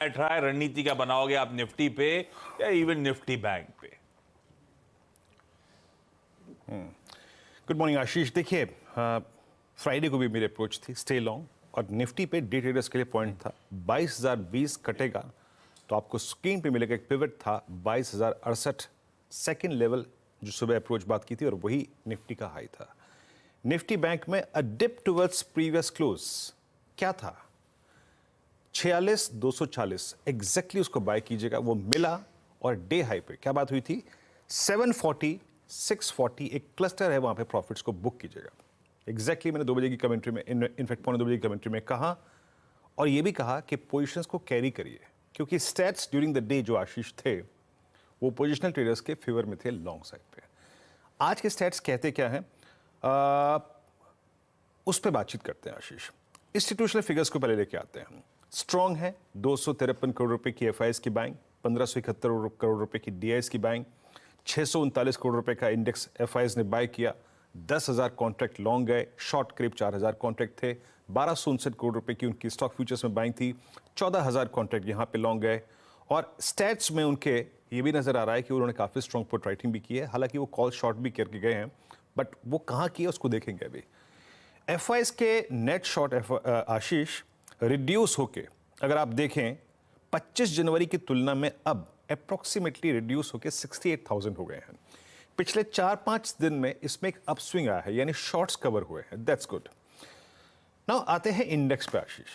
Try रणनीति क्या बनाओगे आप निफ्टी पे या इवन निफ्टी बैंक पे? गुड मॉर्निंग आशीष। देखिए, फ्राइडे को भी मेरी अप्रोच थी स्टे लॉन्ग, और निफ्टी पे डे ट्रेडर्स के लिए पॉइंट था 22,020 कटेगा तो आपको स्क्रीन पे मिलेगा एक पिवट था 22,068 सेकेंड लेवल, जो सुबह अप्रोच बात की थी, और वही निफ्टी का हाई था। निफ्टी बैंक में अ डिप टुवर्ड्स प्रीवियस क्लोज क्या था 46,240, एग्जैक्टली उसको बाय कीजिएगा, वो मिला। और डे हाई पे क्या बात हुई थी 740 640, एक क्लस्टर है वहां पे, प्रॉफिट्स को बुक कीजिएगा। एग्जैक्टली मैंने 2 बजे की कमेंट्री में, इनफैक्ट पौने 2 बजे की कमेंट्री में कहा, और ये भी कहा कि पोजीशंस को कैरी करिए, क्योंकि स्टैट्स ड्यूरिंग द डे जो आशीष थे वो पोजिशनल ट्रेडर्स के फेवर में थे लॉन्ग साइड पे। आज के स्टैट्स कहते क्या हैं उस पर बातचीत करते हैं आशीष। इंस्टीट्यूशनल फिगर्स को पहले लेके आते हैं हम। स्ट्रॉन्ग है 253 करोड़ रुपए की एफआईएस की बाइंग, 1571 करोड़ रुपए की डीआईएस की बाइंग, 639 करोड़ रुपए का इंडेक्स एफआईएस ने बाय किया, 10,000 कॉन्ट्रैक्ट लॉन्ग गए, शॉर्ट करीब 4,000 कॉन्ट्रैक्ट थे, 1259 करोड़ रुपए की उनकी स्टॉक फ्यूचर्स में बाइंग थी, 14,000 कॉन्ट्रैक्ट यहां पे लॉन्ग गए। और स्टैट्स में उनके ये भी नजर आ रहा है कि उन्होंने काफी स्ट्रॉन्ग पुट राइटिंग भी की है, हालांकि वो कॉल शॉर्ट भी करके गए हैं, बट वो कहां किए उसको देखेंगे अभी। एफआईएस के नेट शॉर्ट आशीष रिड्यूस होके, अगर आप देखें 25 जनवरी की तुलना में अब अप्रोक्सीमेटली रिड्यूस होके 68,000 हो गए हैं। पिछले 4-5 दिन में इसमें एक अपस्विंग आया है, यानी शॉर्ट्स कवर हुए हैं, दैट्स गुड। नाउ आते हैं इंडेक्स पे आशीष।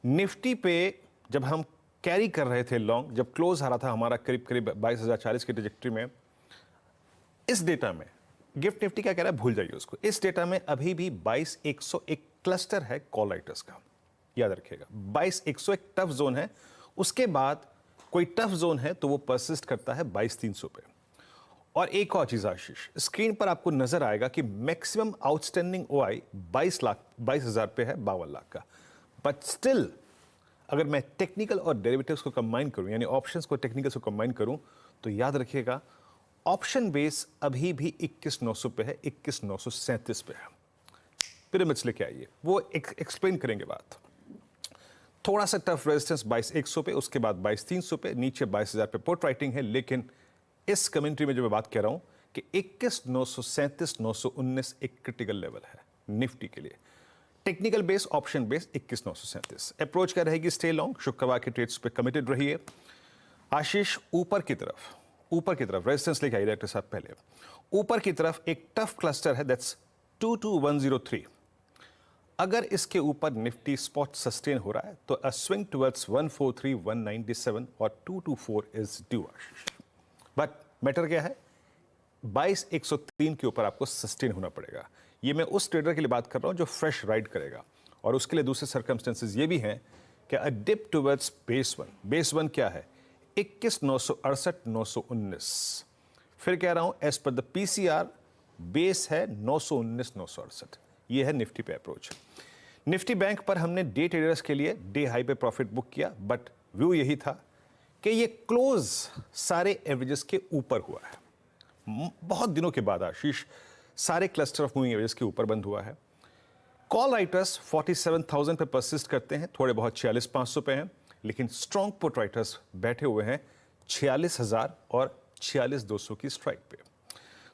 निफ्टी पे जब हम कैरी कर रहे थे लॉन्ग, जब क्लोज आ रहा था हमारा करीब करीब 22,040 की ट्रैजेक्टरी में, इस डेटा में गिफ्ट निफ्टी क्या कह रहा है भूल जाइए उसको, इस डेटा में अभी भी 22,101 क्लस्टर है कॉल राइटर्स का, याद रखिएगा 22,101 टफ जोन है। उसके बाद कोई टफ जोन है तो वो परसिस्ट करता है 22,300 पे। और एक और चीज आशीष, स्क्रीन पर आपको नजर आएगा कि मैक्सिमम आउटस्टैंडिंग ओआई 22,000 पे है, 52 लाख का। बट स्टिल अगर मैं टेक्निकल और डेरिवेटिव्स को कंबाइन करूं, यानी ऑप्शंस को टेक्निकल से कंबाइन करूं, तो याद रखिएगा ऑप्शन बेस अभी भी 21,900 पे है, 21,937 पे है। पिरामिड्स लेके आइए, वो एक्सप्लेन करेंगे बात। थोड़ा सा टफ रेजिस्टेंस 22,100 पे, उसके बाद 22,300 पे, नीचे 22,000 पे पुट राइटिंग है। लेकिन इस कमेंट्री में जो मैं बात कर रहा हूं कि 21,937 919 एक क्रिटिकल लेवल है निफ्टी के लिए। Technical base, option base 21,937। Approach क्या रहेगी स्टे लॉन्ग, शुक्रवार के ट्रेड्स पे कमिटेड रहिए। आशीष ऊपर की तरफ रेजिस्टेंस लेके आइए डायरेक्टर साहब। पहले ऊपर की तरफ एक टफ क्लस्टर है, दैट्स 22103। अगर इसके ऊपर निफ्टी स्पॉट सस्टेन हो रहा है तो अ स्विंग टुवर्ड्स 143,197 और 224 is due Ashish. But matter क्या है 22,103 के ऊपर आपको सस्टेन होना पड़ेगा। ये मैं उस ट्रेडर के लिए बात कर रहा हूं जो फ्रेश राइड करेगा, और उसके लिए दूसरे सर्कमस्टेंसेस ये भी हैं कि अ डिप टुवर्ड्स बेस वन क्या है 21,968 919। फिर कह रहा हूं as per the PCR base है 919 968। ये है निफ्टी पे अप्रोच। निफ्टी बैंक पर हमने डे ट्रेडर्स के लिए डे हाई पे प्रॉफिट बुक किया, बट व्यू यही था कि ये क्लोज सारे एवरेजेस के ऊपर हुआ है। बहुत दिनों के बाद आशीष सारे क्लस्टर ऑफ मूविंग एवरेजेस के ऊपर बंद हुआ है। कॉल राइटर्स 47,000 पे परसिस्ट करते हैं, थोड़े बहुत 46,500 पे हैं, लेकिन स्ट्रॉन्ग पुट राइटर्स बैठे हुए हैं 46,000 और 46,200 की स्ट्राइक पे।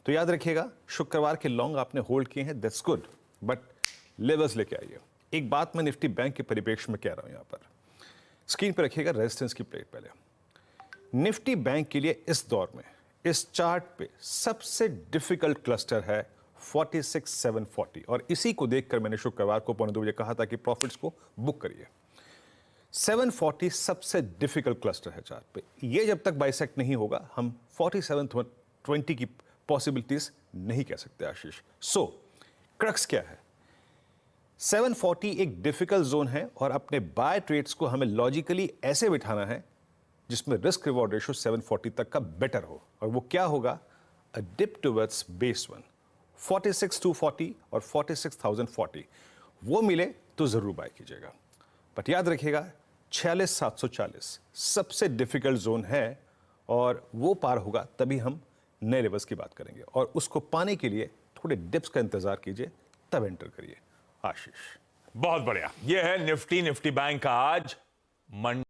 तो याद रखिएगा शुक्रवार के लॉन्ग आपने होल्ड किए हैं, दैट्स गुड, बट लेवल्स लेके आइए। एक बात मैं निफ्टी बैंक के परिप्रेक्ष्य में कह रहा हूं, यहां पर स्क्रीन पर रखिएगा रेजिस्टेंस की प्लेट। पहले निफ्टी बैंक के लिए इस दौर में इस चार्ट पे सबसे डिफिकल्ट क्लस्टर है 46,740, और इसी को देखकर मैंने शुक्रवार को पौने 2 बजे कहा था कि प्रॉफिट्स को बुक करिए। 740 सबसे डिफिकल्ट क्लस्टर है चार्ट पे। ये जब तक बाइसेक्ट नहीं होगा हम 4720 की पॉसिबिलिटीज नहीं कह सकते आशीष। सो क्रक्स क्या है 740 एक डिफिकल्ट जोन है, और अपने बाय ट्रेड्स को हमें लॉजिकली ऐसे बिठाना है जिसमें रिस्क रिवॉर्ड रेशियो 740 तक का बेटर हो, और वो क्या होगा अ डिप टुवर्ड्स बेस वन 46,240 और 46,040 वो मिले तो जरूर बाय कीजिएगा। बट याद रखिएगा 46,740 सबसे डिफिकल्ट जोन है, और वो पार होगा तभी हम नए लेवल्स की बात करेंगे, और उसको पाने के लिए थोड़े डिप्स का इंतजार कीजिए, तब एंटर करिए आशीष। बहुत बढ़िया। ये है निफ्टी बैंक का आज मंडे।